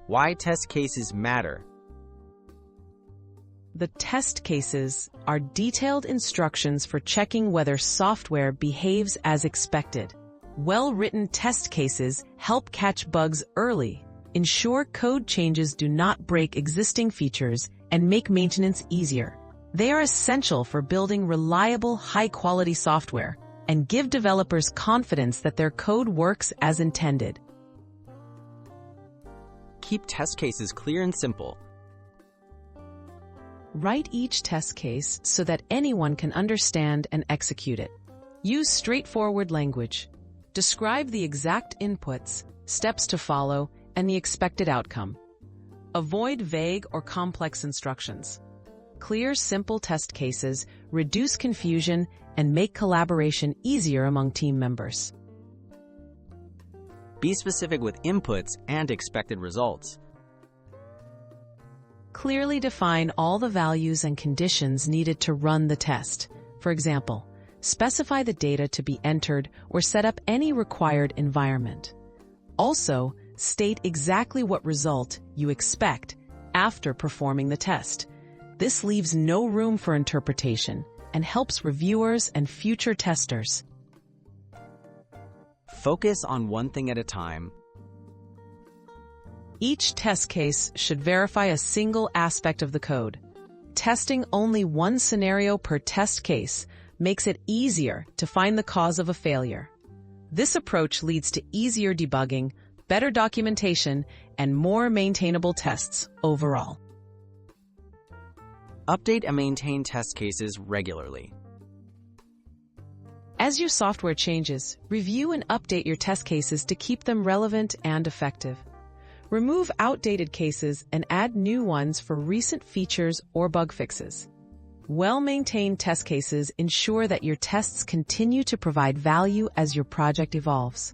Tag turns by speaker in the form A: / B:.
A: Why test cases matter.
B: The test cases are detailed instructions for checking whether software behaves as expected. Well-written test cases help catch bugs early, ensure code changes do not break existing features, and make maintenance easier. They are essential for building reliable, high-quality software and give developers confidence that their code works as intended.
A: Keep test cases clear and simple.
B: Write each test case so that anyone can understand and execute it. Use straightforward language. Describe the exact inputs, steps to follow, and the expected outcome. Avoid vague or complex instructions. Clear, simple test cases reduce confusion and make collaboration easier among team members.
A: Be specific with inputs and expected results.
B: Clearly define all the values and conditions needed to run the test. For example, specify the data to be entered or set up any required environment. Also, state exactly what result you expect after performing the test. This leaves no room for interpretation and helps reviewers and future testers.
A: Focus on one thing at a time.
B: Each test case should verify a single aspect of the code. Testing only one scenario per test case makes it easier to find the cause of a failure. This approach leads to easier debugging, better documentation, and more maintainable tests overall.
A: Update and maintain test cases regularly.
B: As your software changes, review and update your test cases to keep them relevant and effective. Remove outdated cases and add new ones for recent features or bug fixes. Well-maintained test cases ensure that your tests continue to provide value as your project evolves.